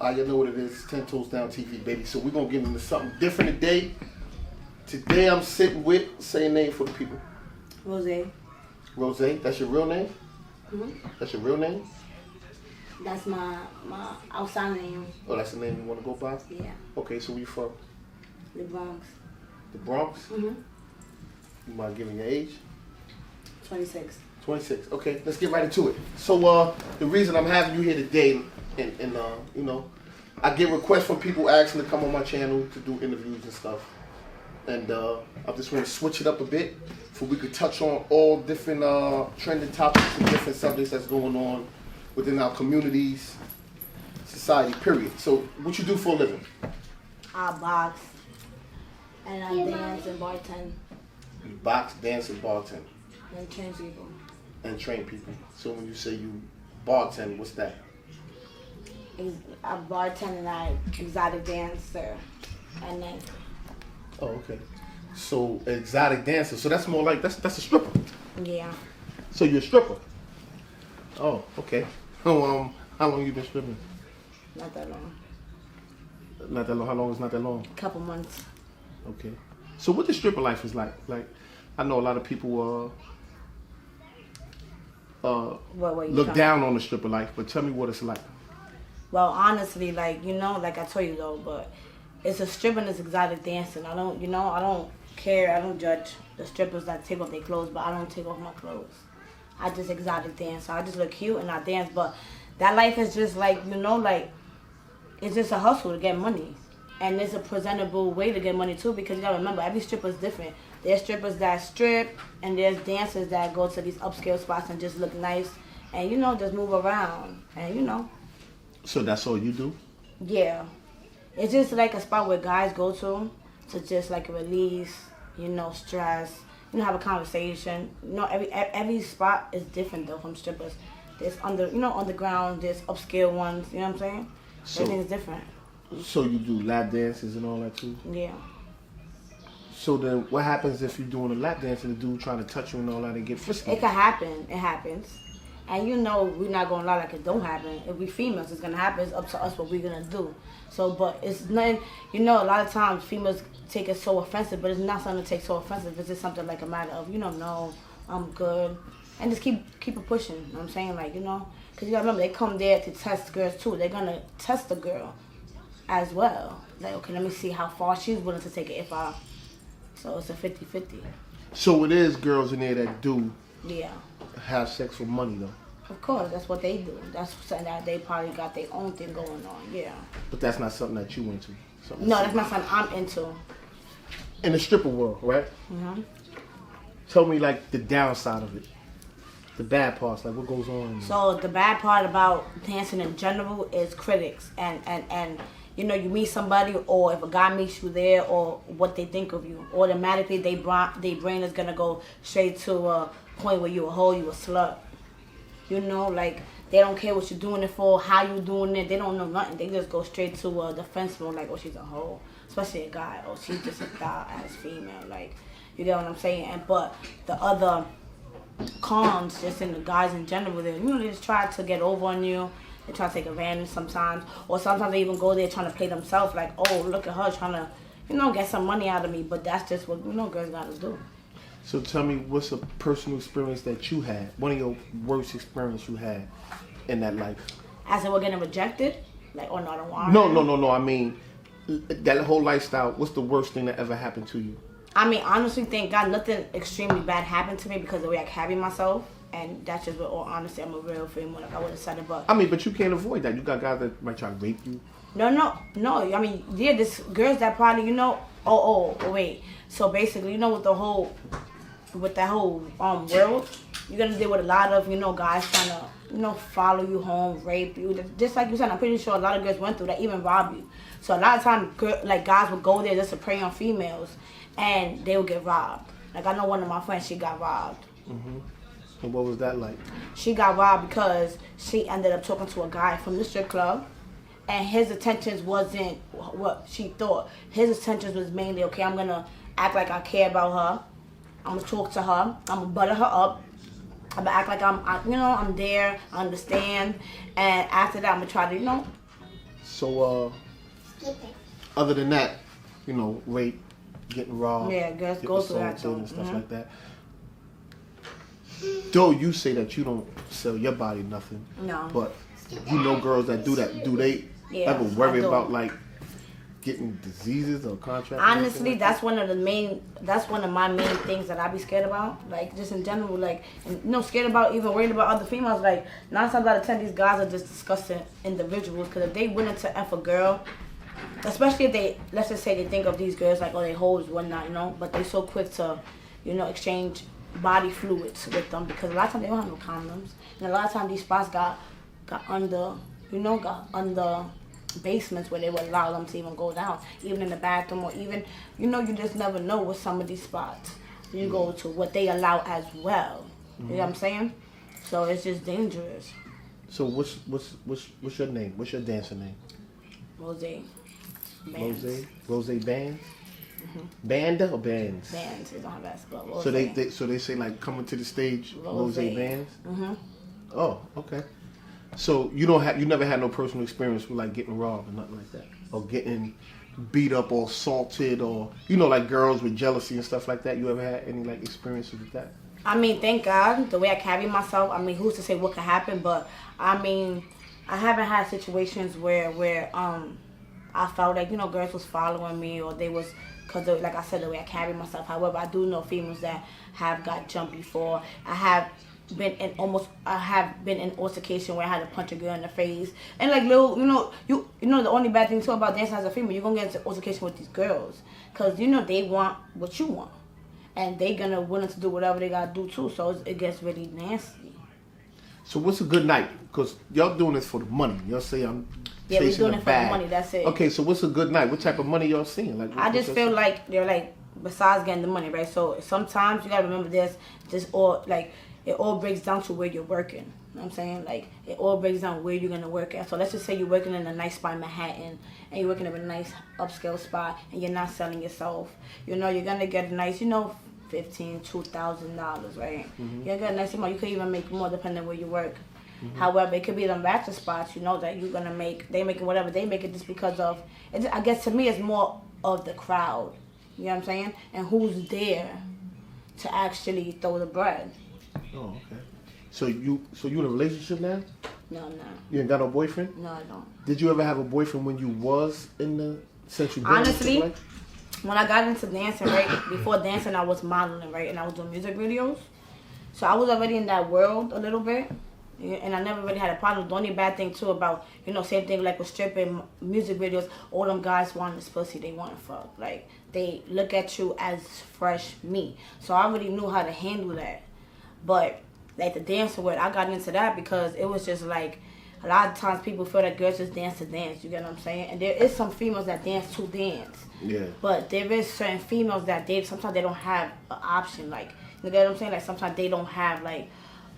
You know what it is. 10 Toes Down TV, baby. So we're going to get into something different today. Today I'm sitting with, say a name for the people. Rose. Rose, that's your real name? Mm-hmm. That's your real name? That's my outside name. Oh, that's the name you want to go by? Yeah. Okay, so where you from? The Bronx. The Bronx? Mm-hmm. You mind giving your age? 26. 26. Okay, let's get right into it. So the reason I'm having you here today, and you know, I get requests from people asking to come on my channel to do interviews and stuff. And I just want to switch it up a bit so we could touch on all different trending topics and different subjects that's going on within our communities, society, period. So what you do for a living? I box. And I dance and bartend. You box, dance, and bartend. And train people. And train people. So when you say you bartend, what's that? I bartend and I exotic dancer. And then... Oh, okay. So exotic dancer. So that's more like that's a stripper. Yeah. So you're a stripper. Oh, okay. How long you been stripping? Not that long. Not that long. How long is not that long? A couple months. Okay. So what the stripper life is like? Like, I know a lot of people look down on the stripper life, but tell me what it's like. Well, honestly, like, you know, like I told you though, but it's a stripper and it's exotic dancing. I don't care. I don't judge the strippers that take off their clothes, but I don't take off my clothes. I just exotic dance. So I just look cute and I dance, but that life is just like, you know, like, it's just a hustle to get money. And it's a presentable way to get money too, because you gotta remember, every stripper is different. There's strippers that strip, and there's dancers that go to these upscale spots and just look nice, and you know, just move around, and you know. So that's all you do? Yeah, it's just like a spot where guys go to just like release, you know, stress, you know, have a conversation. You know, every spot is different though from strippers. There's underground, there's upscale ones. You know what I'm saying? So, everything's different. So you do lap dances and all that too? Yeah. So then what happens if you're doing a lap dance and the dude trying to touch you and all that and get frisky? It can happen. It happens. And you know, we're not going to lie like it don't happen. If we females, it's going to happen. It's up to us what we're going to do. So, but it's nothing, you know, a lot of times females take it so offensive, but it's not something to take so offensive. It's just something like a matter of, you know, no, I'm good. And just keep it pushing, you know what I'm saying? Like, you know, because you got to remember, they come there to test girls too. They're going to test the girl as well. Like, okay, let me see how far she's willing to take it so it's a 50-50. So it is girls in there that do have sex for money though? Of course, that's what they do. That's something that they probably got their own thing going on, yeah. But that's not something that you into? No, that's not something I'm into. In the stripper world, right? Mm-hmm. Tell me like the downside of it. The bad parts, like what goes on. So the bad part about dancing in general is critics and you know, you meet somebody, or if a guy meets you there, or what they think of you, automatically their brain is gonna go straight to a point where you a hoe, you a slut. You know, like they don't care what you're doing it for, how you doing it. They don't know nothing. They just go straight to a defense mode, like, oh, she's a hoe, especially a guy. Oh, she's just a thigh-ass female. Like, you get what I'm saying? And but the other cons, just in the guys in general, they just try to get over on you. They try to take advantage sometimes, or sometimes they even go there trying to play themselves, like, oh, look at her trying to, you know, get some money out of me. But that's just what, you know, girls gotta do. So tell me, what's a personal experience that you had? One of your worst experience you had in that life? As in, we're getting rejected, like, or not a want. No. I mean, that whole lifestyle. What's the worst thing that ever happened to you? I mean, honestly, thank God, nothing extremely bad happened to me because of the way I carry myself. And that's just what, all honesty, I'm a real female. Like I would have said it, but I mean, but you can't avoid that. You got guys that might try to rape you. No. I mean, yeah, there's girls that probably, you know. Oh, wait. So basically, you know, with that whole world, you're gonna deal with a lot of, you know, guys trying to, you know, follow you home, rape you. Just like you said, I'm pretty sure a lot of girls went through that, even rob you. So a lot of times, like guys would go there just to prey on females, and they would get robbed. Like I know one of my friends, she got robbed. Mm-hmm. And what was that like? She got robbed because she ended up talking to a guy from the strip club, and his intentions wasn't what she thought. His intentions was mainly, okay, I'm gonna act like I care about her. I'm gonna talk to her. I'm gonna butter her up. I'm gonna act like I'm there. I understand. And after that, I'm gonna try to, So, other than that, you know, rape, getting robbed, Yeah, girls getting go through that assaulted though. and stuff like that. Though you say that you don't sell your body nothing, No. but you know girls that do that. Do they ever worry about like getting diseases or contracts? Honestly, like that's one of my main things that I be scared about. Like just in general, like scared about, even worried about other females. Like 9 times out of 10, these guys are just disgusting individuals. Because if they willing to F a girl, especially if they, let's just say they think of these girls like, oh, they hoes, whatnot, but they so quick to, exchange body fluids with them, because a lot of times they don't have no condoms, and a lot of times these spots got under basements where they would allow them to even go down, even in the bathroom, or even, you just never know with some of these spots. You go to what they allow as well. You know what I'm saying? So it's just dangerous. So what's your name? What's your dancer name? Rose Bands. Rose Bands? Banda or bands? Bands. They don't have basketball. Rose. So they say like coming to the stage, Rose Bands? Oh, okay. So you never had no personal experience with like getting robbed or nothing like that, or getting beat up or assaulted, or like girls with jealousy and stuff like that. You ever had any like experiences with that? I mean, thank God, the way I carry myself. I mean, who's to say what could happen? But I mean, I haven't had situations where I felt like girls was following me, or they was, because like I said, the way I carry myself. However, I do know females that have got jumped before. I have been in altercation where I had to punch a girl in the face, and like little, the only bad thing too about dancing as a female, you're gonna get into altercation with these girls, because they want what you want, and they gonna willing to do whatever they gotta do too. So it gets really nasty. So what's a good night? Because y'all doing this for the money. Y'all say I'm Yeah, we're chasing doing the it for bag. the money. That's it. Okay, so what's a good night? What type of money y'all seeing? Like, I just feel like they're like, besides getting the money, right? So sometimes you gotta remember this. It all breaks down to where you're working. You know what I'm saying? Like, it all breaks down where you're gonna work at. So let's just say you're working in a nice spot in Manhattan, and you're working in a nice upscale spot, and you're not selling yourself. You're gonna get a nice, $2,000, right? You're gonna get a nice amount. You could even make more depending on where you work. However, it could be them bachelor spots, that you're gonna make. They making whatever they make it just because of. I guess to me, it's more of the crowd. You know what I'm saying? And who's there to actually throw the bread. Oh, okay. So you in a relationship now? No, I'm not. You ain't got no boyfriend? No, I don't. Did you ever have a boyfriend when you was in the since you been Honestly, in when I got into dancing, right? Before dancing, I was modeling, right? And I was doing music videos. So I was already in that world a little bit. And I never really had a problem. The only bad thing too about, same thing like with stripping, music videos, all them guys want this pussy, they want to fuck. Like, they look at you as fresh meat. So I already knew how to handle that. But like the dancing world, I got into that because it was just like, a lot of times people feel that girls just dance to dance, you get what I'm saying? And there is some females that dance to dance. Yeah. But there is certain females that sometimes they don't have an option, like, you get what I'm saying? Like, sometimes they don't have like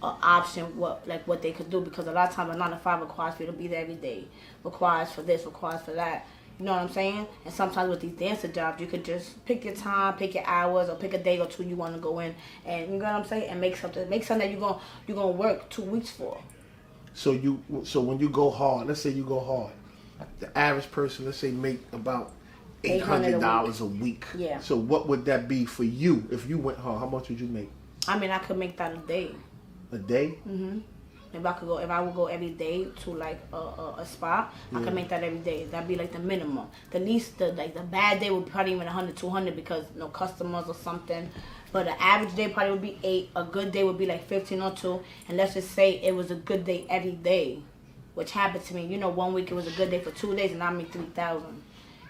an option what they could do, because a lot of times a 9 to 5 requires for you to be there every day, requires for this, requires for that. You know what I'm saying? And sometimes with these dancer jobs, you could just pick your time, pick your hours, or pick a day or two you want to go in, and you know what I'm saying, and make something that you're gonna work 2 weeks for. So when you go hard, let's say you go hard, the average person, let's say, make about $800 a week. Yeah. So what would that be for you if you went hard? How much would you make? I mean, I could make that a day. A day? If I would go every day to like a spot, I could make that every day. That'd be like the minimum. The least, the bad day would probably even 100, 200 because no customers or something. But an average day probably would be 8. A good day would be like 15 or 2. And let's just say it was a good day every day, which happened to me. 1 week it was a good day for 2 days, and I made 3,000.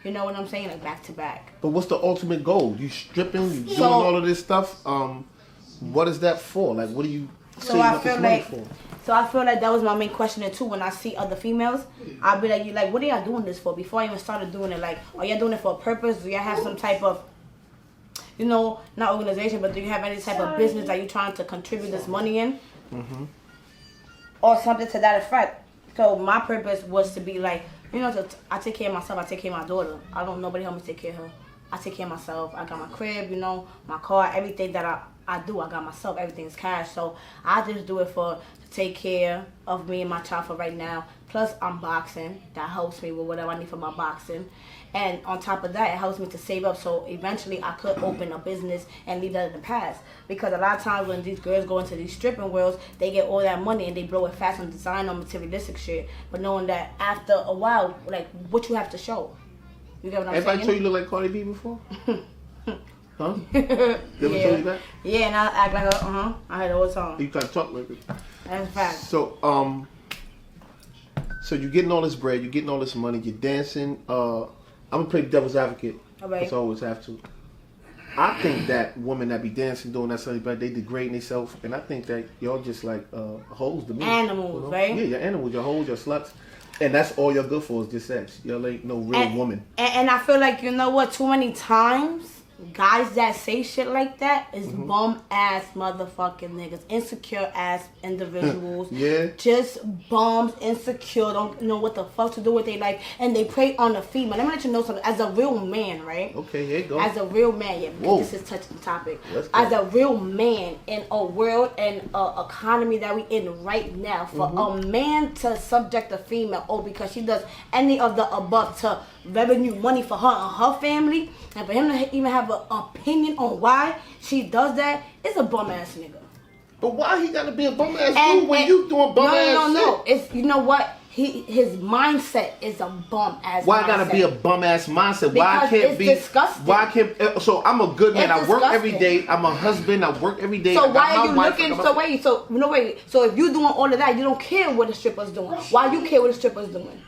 You know what I'm saying? Like back to back. But what's the ultimate goal? You stripping? You doing all of this stuff? What is that for? Like, what do you? So I feel like that was my main question too. When I see other females, I'll be like, what are y'all doing this for? Before I even started doing it, like, are y'all doing it for a purpose? Do y'all have some type of, not organization, but do you have any type of business that you're trying to contribute this money in? Or something to that effect. So my purpose was to be like, I take care of myself, I take care of my daughter. I don't nobody help me take care of her. I take care of myself. I got my crib, my car, everything that I do, I got myself. Everything's cash. So I just do it to take care of me and my child for right now. Plus, I'm boxing. That helps me with whatever I need for my boxing. And on top of that, it helps me to save up so eventually I could open a business and leave that in the past. Because a lot of times when these girls go into these stripping worlds, they get all that money and they blow it fast on design or materialistic shit. But knowing that after a while, like, what you have to show. You get what I'm saying? Everybody told you look like Cardi B before? Huh? They ever told you that? Yeah, and I act like a, I heard it all the time. You kind of talk like it. That's a fact. So, so you're getting all this bread, you're getting all this money, you're dancing. I'm gonna play devil's advocate. Okay. As I always have to. I think that women that be dancing, doing that stuff, but they degrading themselves, and I think that y'all just like hoes to me. Animals, you know? right? Yeah, you're animals, you're hoes, you're sluts, and that's all you're good for is just sex. Y'all ain't no real woman. And I feel like, you know what? Too many times, guys that say shit like that is bum ass motherfucking niggas, insecure ass individuals. Yeah. Just bums, insecure, don't know what the fuck to do with their life, and they prey on the female. Let me let you know something. As a real man, right? Okay, here you go. As a real man, yeah, Whoa. this is touching the topic. Let's go. As a real man in a world and economy that we in right now, for a man to subject a female, because she does any of the above to revenue money for her and her family, and for him to even have an opinion on why she does that, is a bum ass nigga. But why he gotta be a bum ass dude when you doing bum ass No. It's, you know what? His mindset is a bum ass. Why mindset. gotta be a bum ass mindset? Why Because can't it's be? disgusting. Why can't? So I'm a good man. It's I work every disgusting. day. I'm a husband. I work every day. So I got why are my you wife, looking? I got my- Wait. So if you doing all of that, you don't care what the stripper's doing. Why you care what the stripper's doing?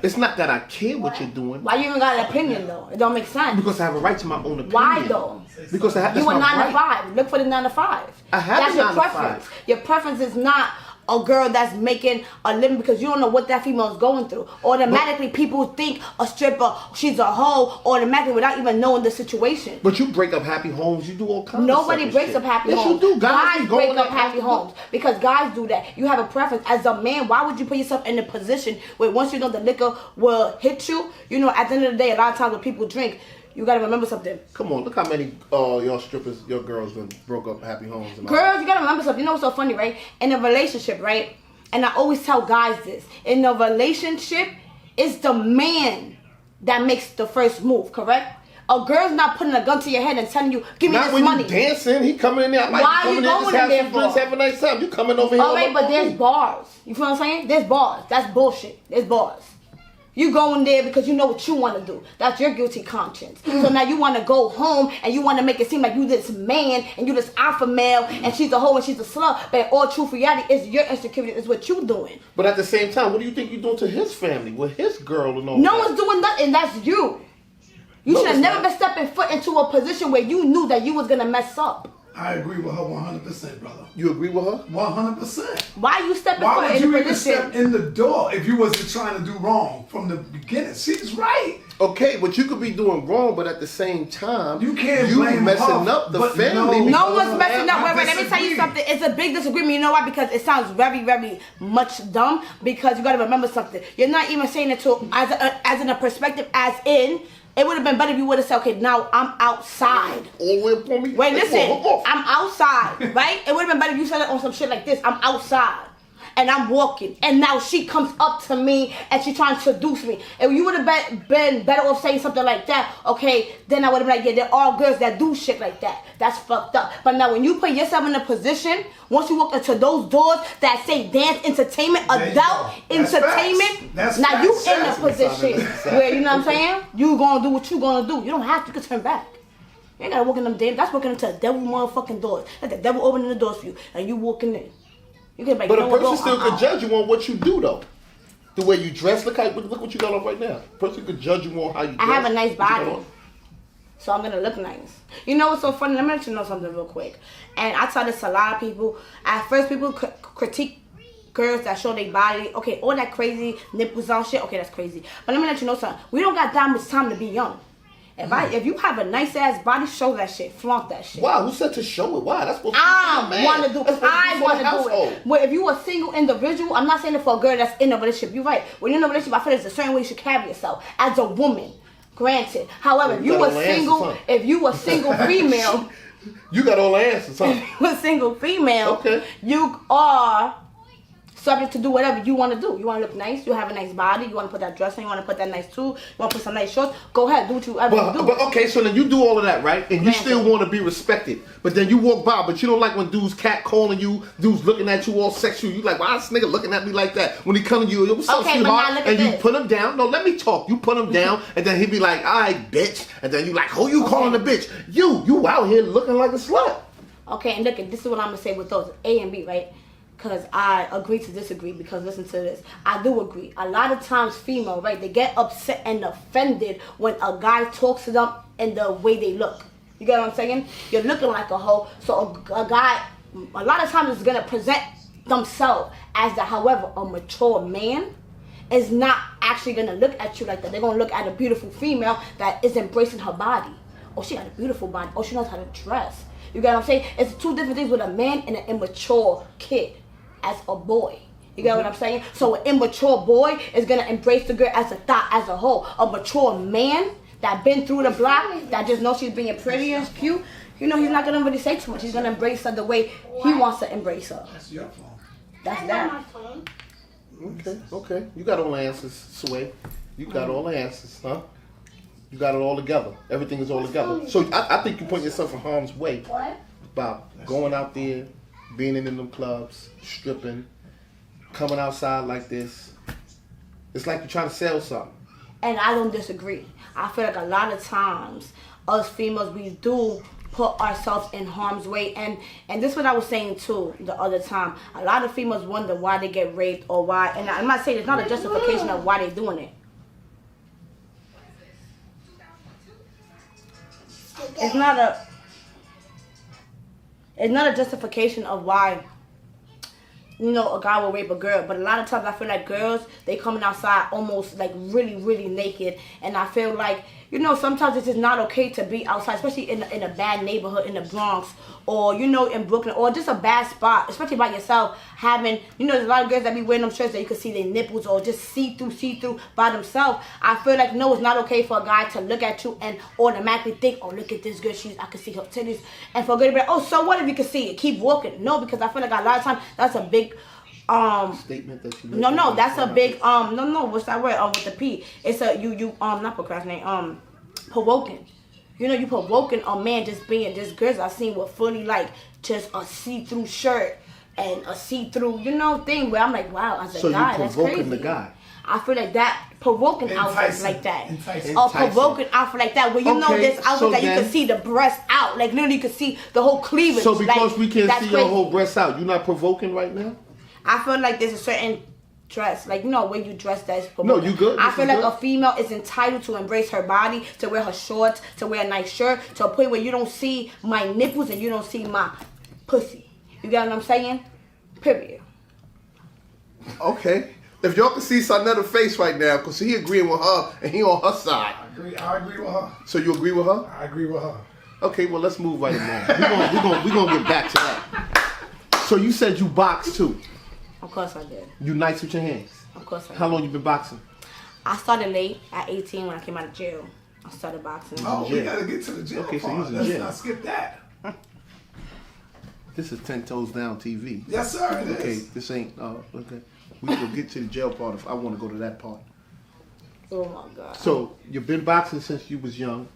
It's not that I care what you're doing. Why you even got an opinion though? It don't make sense. Because I have a right to my own opinion. Why though? Because that's You my a 9 right. to 5. Look for the 9 to 5. I have That's a your 9 to preference. 5. Your preference is not a girl that's making a living because you don't know what that female is going through. Automatically, people think a stripper, she's a hoe, automatically without even knowing the situation. But you break up happy homes. You do all kinds Nobody of breaks shit. up happy yes, homes. you do. Guys be break going up at happy homes because guys do that. You have a preference as a man. Why would you put yourself in a position where once you know the liquor will hit you? You know, at the end of the day, a lot of times when people drink, you gotta remember something. Come on, look how many your strippers, your girls done broke up happy homes. Girls, you gotta remember something. You know what's so funny, right? In a relationship, right? And I always tell guys this. In a relationship, it's the man that makes the first move, correct? A girl's not putting a gun to your head and telling you, give me Not this when money. you dancing, he coming in there. Like, Why coming you in, going just in have there some drinks, for? have a nice time. You coming over here. All right, but there's bars. You feel what I'm saying? There's bars. That's bullshit. There's bars. You going there because you know what you want to do. That's your guilty conscience. So now you want to go home and you want to make it seem like you this man and you this alpha male and she's a hoe and she's a slut. But all truth reality is your insecurity is what you doing. But at the same time, what do you think you're doing to his family with his girl and all No that? one's doing nothing. That's you. You No, should have it's never not. been stepping foot into a position where you knew that you was going to mess up. I agree with her 100%, brother. You agree with her? 100%. Why you stepping Why foot would in you the even step position? in the door if you wasn't trying to do wrong from the beginning? She's right. Okay, but you could be doing wrong, but at the same time, You can't blame messing her, up the but family. no. No because one's of messing that. up. Wait, let me tell you disagree. something. It's a big disagreement. You know why? Because it sounds very, very much dumb. Because you got to remember something. You're not even saying it to as in a perspective, as in. It would have been better if you would have said, okay, now I'm outside. All the way up on me? Wait, Hey, listen. come on. I'm outside, right? It would have been better if you said it on some shit like this. I'm outside. And I'm walking. And now she comes up to me and she trying to seduce me. If you would have been better off saying something like that, okay, then I would have been like, yeah, there are girls that do shit like that. That's fucked up. But now when you put yourself in a position, once you walk into those doors that say dance, entertainment, There you adult go. That's entertainment, facts. That's now you facts. in a That's position facts. where, you know what I'm saying? You gonna do what you gonna do. You don't have to. You can turn back. You ain't gotta walk in them damn. That's walking into the devil motherfucking doors. That's the devil opening the doors for you, and you walking in. You can be like, But you a know what, person bro, still I'm could out. judge you on what you do, though. The way you dress, look what you got on right now. A person could judge you on how you dress. I have a nice what you got body, on. so I'm gonna look nice. You know what's so funny? Let me let you know something real quick. And I tell this to a lot of people. At first, people critique girls that show their body. Okay, all that crazy nipples on shit. Okay, that's crazy. But let me let you know something. We don't got that much time to be young. If you have a nice ass body, show that shit. Flaunt that shit. Wow, who said to show it? Why? That's supposed to be I man. want to do That's it. supposed I be for want the to do household. it. But if you a single individual, I'm not saying it for a girl that's in a relationship. You're right. When you're in a relationship, I feel there's a certain way you should carry yourself as a woman. Granted. However, if You you got a all the answers, single, huh? if you a single female, You got all the answers, huh? you a single female, Okay. you are subject to do whatever you want to do. You want to look nice, you have a nice body, you want to put that dress on, you want to put that nice suit, you want to put some nice shorts, go ahead, do what you ever do. But okay, so then you do all of that, right? And you still want to be respected. But then you walk by, but you don't like when dudes catcalling you, dudes looking at you all sexual. You like, why is this nigga looking at me like that? When he come to you, what's up, sweetheart? And you put him down. No, let me talk. You put him down, and then he be like, all right, bitch. And then you like, who you calling a bitch? You out here looking like a slut. Okay, and look, this is what I'm going to say with those A and B, right? Because I agree to disagree, because listen to this. I do agree. A lot of times female, right, they get upset and offended when a guy talks to them in the way they look. You get what I'm saying? You're looking like a hoe, so a guy, a lot of times is going to present themselves as that. However, a mature man is not actually going to look at you like that. They're going to look at a beautiful female that is embracing her body. Oh, she got a beautiful body. Oh, she knows how to dress. You get what I'm saying? It's two different things with a man and an immature kid. As a boy, you get what I'm saying? So an immature boy is gonna embrace the girl as a thought, as a whole. A mature man that been through the block, that just knows she's being pretty and cute, you know, he's not gonna really say too much. He's gonna embrace her the way he wants to embrace her. That's your phone. That's that. Okay. You got all the answers, Sway. You got all the answers, huh? You got it all together. Everything is all together. So I think you put yourself in harm's way about going out there, being in them clubs, stripping, coming outside like this. It's like you're trying to sell something. And I don't disagree. I feel like a lot of times, us females, we do put ourselves in harm's way. And this is what I was saying too the other time. A lot of females wonder why they get raped or why. And I'm not saying it's not a justification of why they're doing it. It's not a justification of why, you know, a guy will rape a girl. But a lot of times I feel like girls, they coming outside almost like really, really naked. And I feel like, you know, sometimes it's just not okay to be outside, especially in a bad neighborhood in the Bronx, or, you know, in Brooklyn, or just a bad spot, especially by yourself, having, you know, there's a lot of girls that be wearing them shirts that you can see their nipples or just see through by themselves. I feel like, no, it's not okay for a guy to look at you and automatically think, oh, look at this girl, I can see her titties. And for a girl to be like, oh, so what if you can see it? Keep walking. No, because I feel like a lot of times that's a big statement that you make. No, that's a big what's that word? With the P. It's a you not procrastinate, provoking. You know, you provoking a man just being just girls I've seen with fully like just a see-through shirt and a see-through, you know, thing where I'm like, wow, as a guy, that's crazy. So you provoking the guy. I feel like that provoking outfit like that. Or provoking outfit like that where you know this outfit that you can see the breast out. Like literally you can see the whole cleavage. So because we can't see your whole breast out, you're not provoking right now? I feel like there's a certain dress, like, you know, when you dress that's promoted. No, you good. I feel like a female is entitled to embrace her body, to wear her shorts, to wear a nice shirt, to a point where you don't see my nipples and you don't see my pussy. You get what I'm saying? Period. Okay. If y'all can see Sarnetta's face right now, because he agreeing with her and he on her side. I agree with her. So you agree with her? I agree with her. Okay, well, let's move right along. We're gonna get back to that. So you said you boxed too. Of course I did. You nice with your hands? Of course I did. How long you been boxing? I started late at 18 when I came out of jail. I started boxing. Oh, we gotta get to the jail part. So you was in Let's jail. not skip that. This is 10 Toes Down TV. Yes, sir, it is. Okay, this ain't, okay. We can get to the jail part if I want to go to that part. Oh my God. So, you've been boxing since you was young.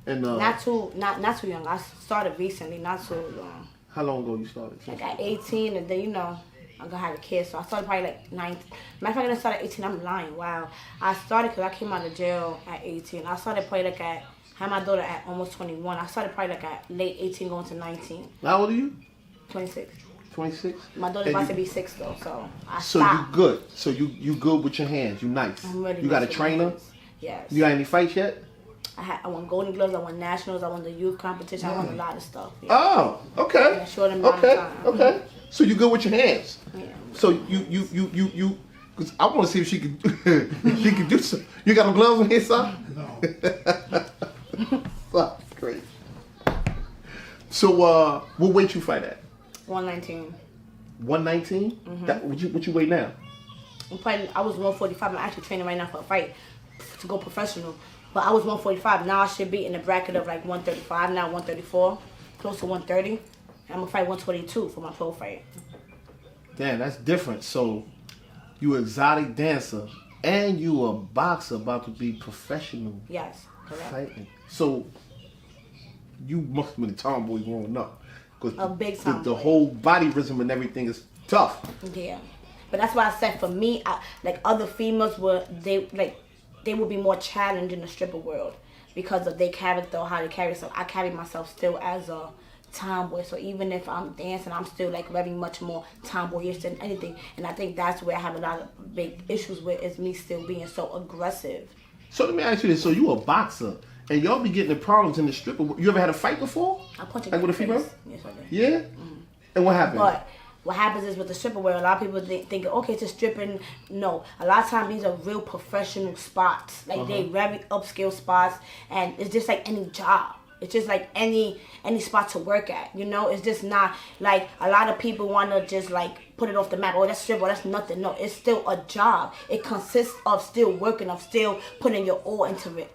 And not too young. I started recently, not too long. How long ago you started? Like at 18, and then, you know, I had a kid, so I started probably like 9. Matter of fact, I started at 18. I'm lying. Wow. I started because I came out of jail at 18. I started probably like had my daughter at almost 21. I started probably like at late 18 going to 19. How old are you? 26. 26? My daughter's about to be 6 though, so I So stopped. you good. So you good with your hands. You nice. I'm ready. You got a trainer? Yes. You got any fights yet? I won Golden Gloves, I won Nationals, I won the youth competition, I won a lot of stuff. Yeah. Oh, okay. In a short amount of time. Okay. So you good with your hands? Yeah. So you because I want to see if she can she can do some. You got no gloves on here, son? No. Fuck, great. So what weight you fight at? 119. 119? Mm-hmm. What you weigh now? I was 145. I'm actually training right now for a fight to go professional. But I was 145. Now I should be in the bracket of like 135, now 134, close to 130. I'm gonna fight 122 for my pro fight. Damn, that's different. So You an exotic dancer, and you a boxer about to be professional Yes, correct. fighting. So you must have been a tomboy growing up. A big The tomboy. whole body rhythm and everything is tough. Yeah, but that's why I said for me, like other females they would be more challenged in the stripper world because of their character or how they carry themselves. I carry myself still as a tomboy, so even if I'm dancing, I'm still like very much more tomboyish than anything. And I think that's where I have a lot of big issues with, is me still being so aggressive. So let me ask you this: so you a boxer, and y'all be getting the problems in the stripper? You ever had a fight before? I punch Like with a female? Yes, I did. Yeah. And what happened? But what happens is with the stripper world, a lot of people think, okay, it's just stripping. No, a lot of times these are real professional spots. Like they very upscale spots, and it's just like any job. It's just like any spot to work at, you know? It's just not like a lot of people want to just like put it off the map. Oh, that's stripper, that's nothing. No, it's still a job. It consists of still working, of still putting your all into it,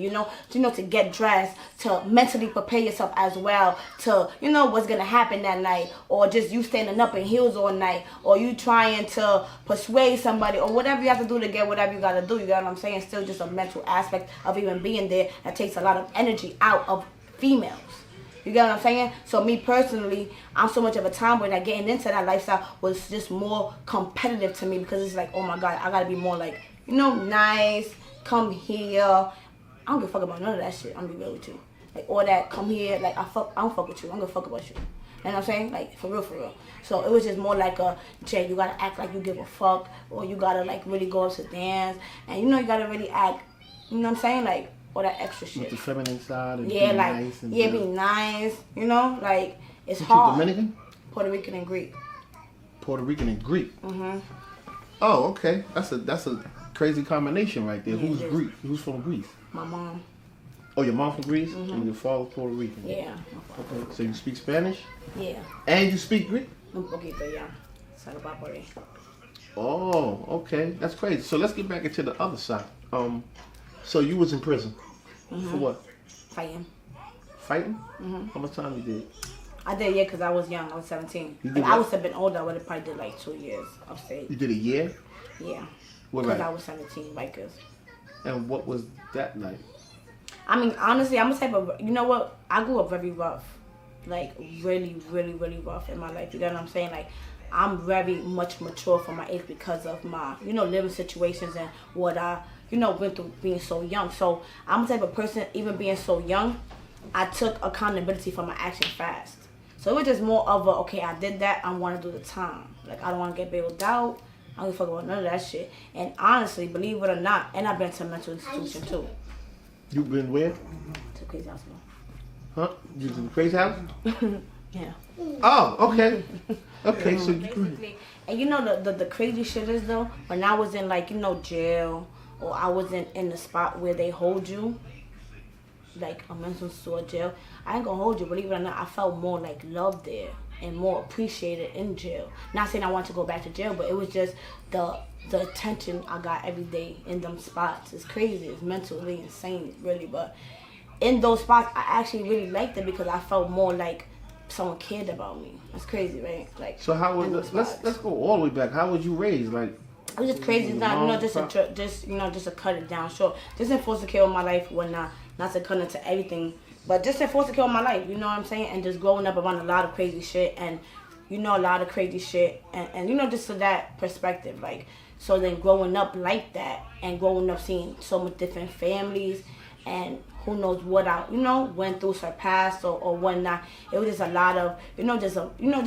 you know? To get dressed, to mentally prepare yourself as well, to, you know, what's going to happen that night, or just you standing up in heels all night, or you trying to persuade somebody, or whatever you have to do to get whatever you got to do, you got what I'm saying? Still just a mental aspect of even being there that takes a lot of energy out of females. You get what I'm saying? So me personally, I'm so much of a tomboy that getting into that lifestyle was just more competitive to me, because it's like, oh my God, I gotta be more like, you know, nice, come here. I don't give a fuck about none of that shit. I'm gonna be real with you. Like all that, come here, like I don't fuck with you. I'm gonna fuck about you. You know what I'm saying? Like for real. So it was just more like a, Jay, you gotta act like you give a fuck, or you gotta like really go up to dance, and you know you gotta really act, you know what I'm saying? Like all that extra shit. With the feminine side and Yeah, be like nice and be nice, you know, like it's You hard. Dominican? Puerto Rican and Greek. Puerto Rican and Greek. Oh, okay. That's a crazy combination right there. Yeah, Who's it is. Greek? Who's from Greece? My mom. Oh, your mom from Greece and your father Puerto Rican. Yeah. Okay. So you speak Spanish Yeah. and you speak Greek. Un poquito, yeah. Salvador. Oh, okay. That's crazy. So let's get back into the other side. So you was in prison for what? Fighting. Fighting? How much time you did? I did, yeah, because I was young. I was 17. You If did I what? was a bit older, I would have probably did like 2 years upstate. You did a year. Yeah. What Because right? I was 17, Rikers. And what was that like? I mean, honestly, I'm a type of, you know what? I grew up very rough. Like, really, really, really rough in my life. You know what I'm saying? Like, I'm very much mature for my age because of my, you know, living situations and what I, you know, went through being so young. So, I'm the type of person, even being so young, I took accountability for my actions fast. So, it was just more of a, okay, I did that, I want to do the time. Like, I don't want to get bailed out. I don't give a fuck about none of that shit. And honestly, believe it or not, and I've been to a mental institution too. You been where? To a crazy house. Huh? You was in the crazy house? Yeah. Oh, okay. Okay, so you Basically, and you know the crazy shit is though, when I was in like, you know, jail, or I was in the spot where they hold you, like a mental institute jail, I ain't gonna hold you, believe it or not, I felt more like loved there and more appreciated in jail. Not saying I want to go back to jail, but it was just the attention I got every day in them spots. It's crazy, it's mentally insane really, but in those spots I actually really liked it because I felt more like someone cared about me. That's crazy, right? Like, So how was in those it? spots. Let's go all the way back. How was you raised? Like, It was just crazy. It's not, you know, just to cut it down short. Just in force to kill my life, not to cut into everything, but just in force to kill my life. You know what I'm saying? And just growing up around a lot of crazy shit, and you know, a lot of crazy shit, and you know, just to that perspective, like. So then growing up like that, and growing up seeing so much different families, and who knows what I, you know, went through, surpassed or whatnot. It was just a lot of, just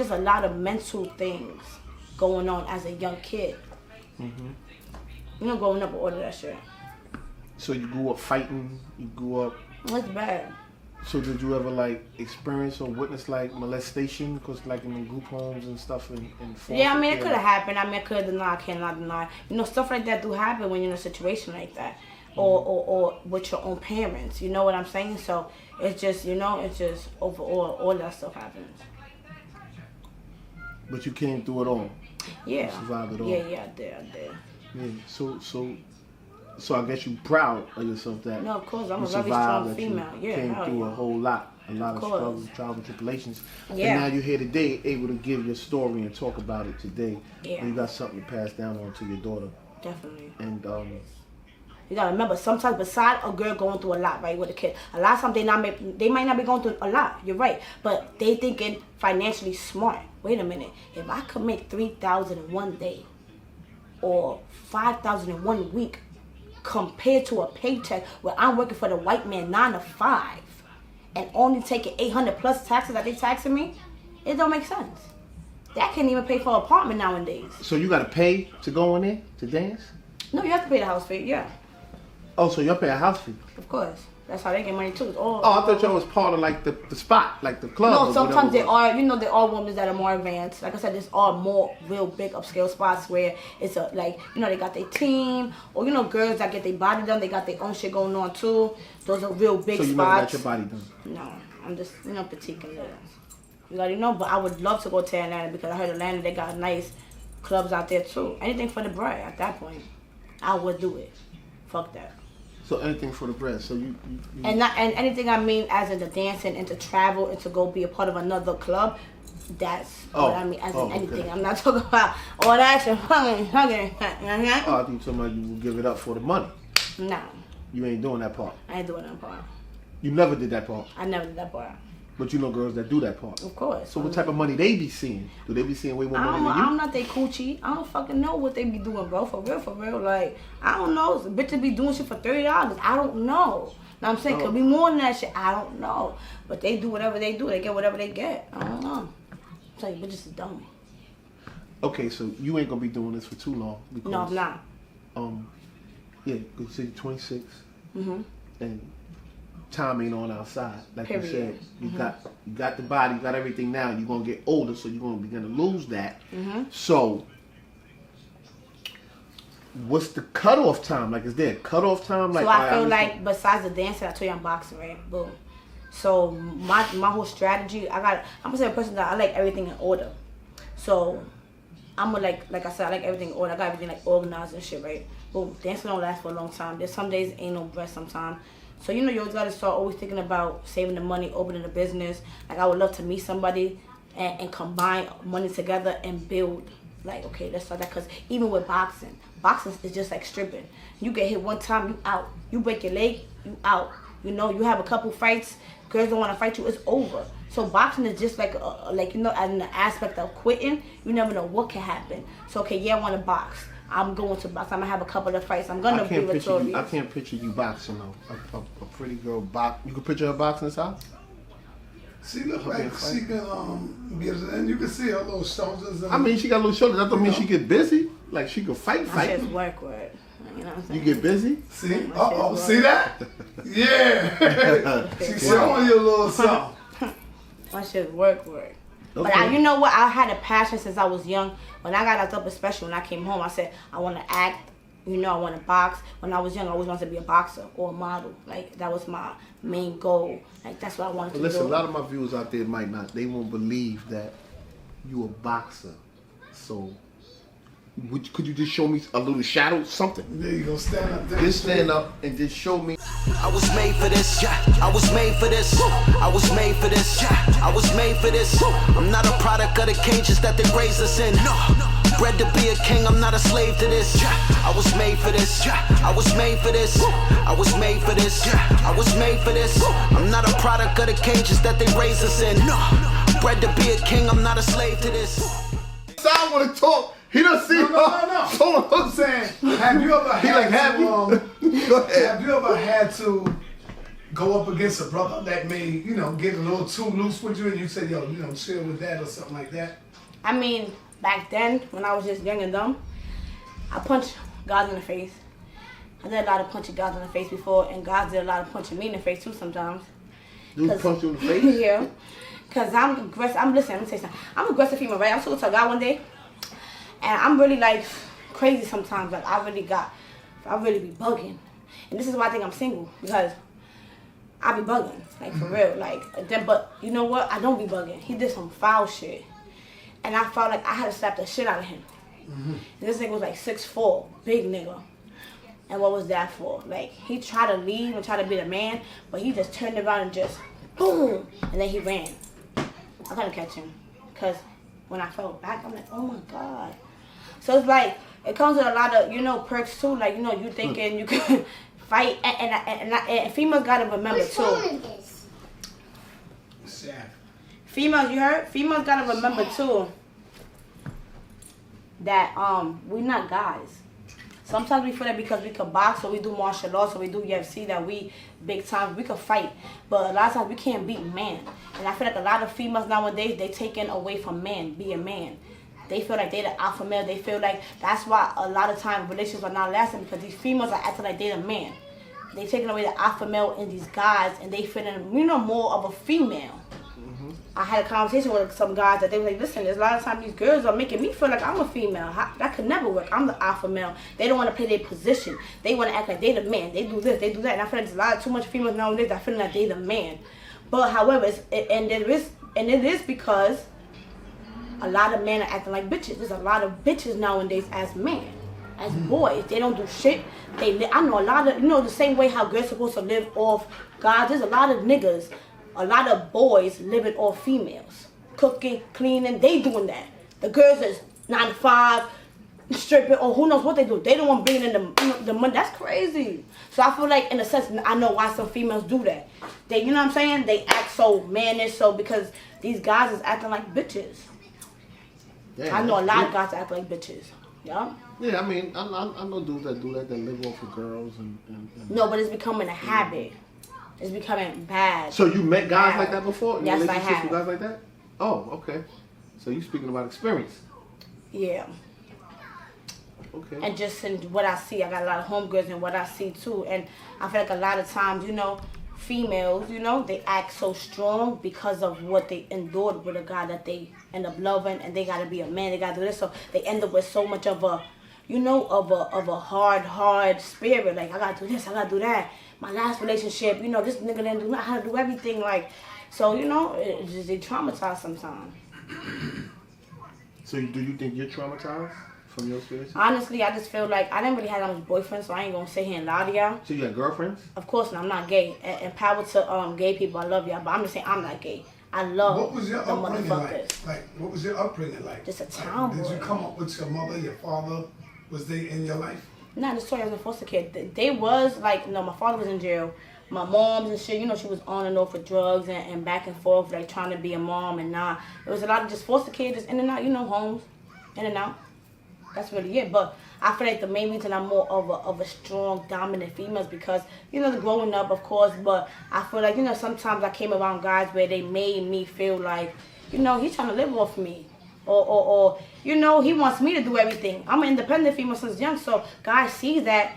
a lot of mental things going on as a young kid. You know, growing up with all of that shit. so you grew up fighting. You grew up. It's bad. So did you ever like experience or witness like molestation? Because like in the group homes and stuff in Yeah, I mean, it foster could have care. happened. I mean, I could deny, I cannot deny. You know, stuff like that do happen when you're in a situation like that. Or with your own parents. You know what I'm saying? So it's just, you know, it's just overall, all that stuff happens. But you came through it all. Yeah. You survived it all. Yeah, I did. Yeah. So I guess you proud of yourself that No, of course, I'm you a very survived, strong that female. you Yeah, came hell through yeah. a whole lot. a lot of course. struggles, trials, and tribulations. Yeah. And now you're here today, able to give your story and talk about it today. Yeah. And you got something to pass down on to your daughter. Definitely. And you gotta remember, sometimes beside a girl going through a lot, right, with a kid, a lot of times they might not be going through a lot. You're right, but they thinking financially smart. Wait a minute, if I could make $3,000 in one day, or $5,000 in 1 week, compared to a paycheck where I'm working for the white man 9 to 5, and only taking 800 plus taxes that they taxing me, it don't make sense. That can't even pay for an apartment nowadays. so you got to pay to go in there to dance? No, you have to pay the house fee. Yeah, Oh, so you'll pay a house fee? of course. That's how they get money too. It's all, Oh, I thought y'all was part of like the spot, like the club. No, or sometimes whatever. there are women that are more advanced. Like I said, there's all more real big upscale spots where it's a they got their team, or girls that get their body done, they got their own shit going on too. Those are real big So you spots. never got your body done? No, I'm just petite and little. You already know, but I would love to go to Atlanta because I heard Atlanta they got nice clubs out there too. Anything for the bread at that point, I would do it. Fuck that. So anything for the bread. So you And anything I mean as in the dancing and to travel and to go be a part of another club, that's what I mean as in anything. okay. I'm not talking about all that shit. Oh, I think somebody will give it up for the money. No, You ain't doing that part. I ain't doing that part. You never did that part. I never did that part. But you know girls that do that part. Of course. So what type of money they be seeing? Do they be seeing way more money than you? I'm not they coochie. I don't fucking know what they be doing, bro. For real. Like, I don't know. Bitches be doing shit for $30. I don't know. Know what I'm saying? Could be more than that shit. I don't know. But they do whatever they do. They get whatever they get. I don't know. I'm telling you, bitches is dumb. Okay, so you ain't gonna be doing this for too long. Because, No, I'm not. Yeah, because you say you're 26. Mm-hmm. And time ain't on our side. Like Period. you said, you got the body, you got everything now. You're gonna get older, so you're gonna begin to lose that. Mm-hmm. So, what's the cutoff time? Like, is there a cutoff time? Like, So I feel like besides the dancing, I told you I'm boxing, right? Boom. So my whole strategy, I'm gonna say a person that I like everything in order. So I'm gonna like I said, I like everything in order. I got everything like organized and shit, right? Boom. Dancing don't last for a long time. There's some days ain't no rest sometimes. So you always gotta start always thinking about saving the money, opening a business. Like I would love to meet somebody and combine money together and build. Like, okay, let's start that. Because even with boxing is just like stripping. You get hit one time, you out. You break your leg, you out. You have a couple fights, girls don't want to fight you, it's over. So boxing is just like in the aspect of quitting. You never know what can happen. So okay, yeah, I want to box. I'm going to box. I'm gonna have a couple of fights. I'm gonna be victorious. I can't picture you boxing though. A pretty girl box. You can picture her boxing this house. She look like she can get it, and you can see her little shoulders. I mean, she got little shoulders. That don't mean she get busy. Like she can fight. My shit's work. You know what I'm saying? You get busy. See? See that? Yeah. She's showing you a little something. My shit's work. Okay. But you know what? I had a passion since I was young. When I got locked up, especially when I came home, I said, I want to act. I want to box. When I was young, I always wanted to be a boxer or a model. Like, that was my main goal. Like, that's what I wanted to do. Listen, a lot of my viewers out there might not. They won't believe that you a boxer. So, could you just show me a little shadow, something? There you go, stand up there. Just stand up and just show me. I was made for this, yeah. I was made for this. I was made for this, yeah. I was made for this. I'm not a product of the cages that they raised us in. No. Bred to be a king, I'm not a slave to this. Yeah. I was made for this, yeah. I was made for this. I was made for this, yeah. I was made for this. I'm not a product of the cages that they raised us in. No. Bred to be a king, I'm not a slave to this. So I want to talk. He doesn't see. No. I'm saying, have you ever had Go ahead. have you ever had to go up against a brother that may, get a little too loose with you, and you said, yo, chill with that or something like that? I mean, back then, when I was just young and dumb, I punched guys in the face. I did a lot of punching guys in the face before, and guys did a lot of punching me in the face too sometimes. Dude punch you in the face? Yeah. Because I'm aggressive. Let me tell you something. I'm an aggressive female, right? I was talking to a guy one day, and I'm really like crazy sometimes. Like I really be bugging. And this is why I think I'm single, because I be bugging, like for real. Like then, but you know what? I don't be bugging. He did some foul shit, and I felt like I had to slap the shit out of him. And this nigga was like 6'4", big nigga. And what was that for? Like he tried to leave and try to be the man, but he just turned around and just boom, and then he ran. I couldn't catch him because when I fell back, I'm like, oh my God. So it's like, it comes with a lot of, perks too. Like, you thinking you can fight. And females got to remember too. Sad. Females, you heard? Females got to remember too that we're not guys. Sometimes we feel that because we can box or we do martial arts or we do UFC that we big time, we can fight. But a lot of times we can't beat man. And I feel like a lot of females nowadays, they taken away from man, being man. They feel like they're the alpha male. They feel like that's why a lot of times relationships are not lasting because these females are acting like they're the man. They taking away the alpha male in these guys and they feeling, more of a female. I had a conversation with some guys that they were like, listen, there's a lot of times these girls are making me feel like I'm a female. That could never work. I'm the alpha male. They don't want to play their position. They want to act like they the man. They do this, they do that. And I feel like there's too much females nowadays that feeling like they the man. But however, it is because a lot of men are acting like bitches. There's a lot of bitches nowadays as men, as boys. They don't do shit. I know a lot of, the same way how girls supposed to live off guys. There's a lot of niggas. A lot of boys living off females. Cooking, cleaning, they doing that. The girls is 9 to 5, stripping, or who knows what they do. They don't want bringing in the money. That's crazy. So I feel like, in a sense, I know why some females do that. They, you know what I'm saying? They act so mannish, because these guys is acting like bitches. Yeah, I know a lot of guys act like bitches. Yeah. Yeah, I mean, I know dudes that do that live off of girls and No, but it's becoming a habit. It's becoming bad. So you met guys like that before? Yes, I have. With guys like that? Oh, okay. So you speaking about experience? Yeah. Okay. And just in what I see, I got a lot of homegirls and what I see too. And I feel like a lot of times, females, they act so strong because of what they endured with a guy that they end up loving, and they got to be a man. They got to do this, so they end up with so much of a, of a hard spirit. Like, I got to do this, I got to do that. My last relationship, this nigga didn't do how to do everything, like, so, they traumatize sometimes. So do you think you're traumatized from your experience? Honestly, I just feel like I didn't really have that much boyfriends, so I ain't gonna sit here and lie to y'all. So you got girlfriends? Of course not, I'm not gay. And power to gay people, I love y'all, but I'm just saying I'm not gay. I love what was your the upbringing motherfuckers. like? What was your upbringing like? Just a tomboy. Did you come up with your mother, your father? Was they in your life? Nah, this story was a foster kid. They was like, my father was in jail. My mom's and shit, she was on and off with drugs and back and forth, like trying to be a mom and nah. It was a lot of just foster kids, just in and out, homes, in and out. That's really it. But I feel like the main reason I'm more of a strong, dominant female is because, the growing up, of course, but I feel like, sometimes I came around guys where they made me feel like, he's trying to live off me. Or he wants me to do everything. I'm an independent female since young, so guys see that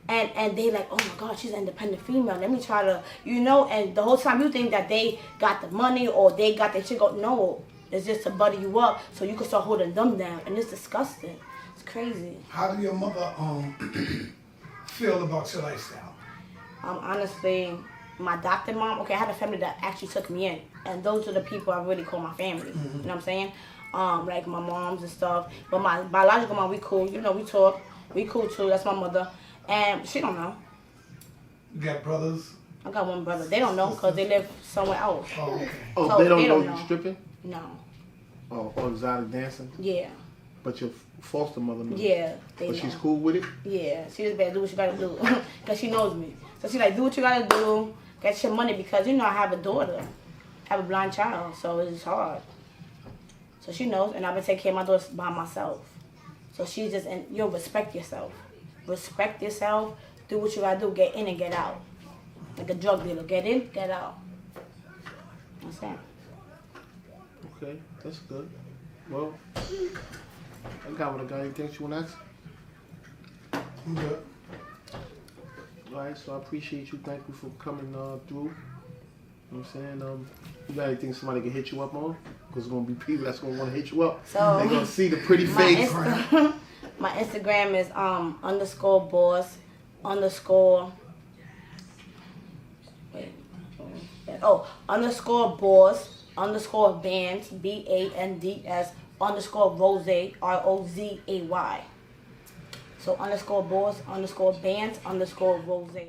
and they like, oh my God, she's an independent female. Let me try to, and the whole time you think that they got the money or they got their shit go. No, it's just to buddy you up so you can start holding them down, and it's disgusting. It's crazy. How do your mother feel about your lifestyle? Honestly, my adopted mom. Okay, I had a family that actually took me in, and those are the people I really call my family. Mm-hmm. You know what I'm saying? Like my moms and stuff. But my biological mom, we cool. We talk. We cool too. That's my mother. And she don't know. You got brothers? I got one brother. They don't know because they live somewhere else. Oh, okay. Oh, so they don't know you stripping? No. Oh, or exotic dancing? Yeah. But your foster mother knows? Yeah, they know. But she's cool with it? Yeah. She just better do what you gotta do. Because she knows me. So she's like, do what you gotta do. Get your money because, I have a daughter. I have a blind child. So it's hard. So she knows, and I've been taking care of my daughter by myself. So she's just, and respect yourself. Respect yourself. Do what you gotta do. Get in and get out. Like a drug dealer. Get in, get out. That's that. Okay, that's good. Well, I got what I got. Anything you want to ask? I'm good. All right, so I appreciate you. Thank you for coming through. You know what I'm saying? You got anything somebody can hit you up on? Because there's going to be people that's going to want to hit you up. So they're going to see the pretty face. My Instagram is _boss_ _boss_ BANDS _Rose ROZAY. So _boss_ _bands _Rose.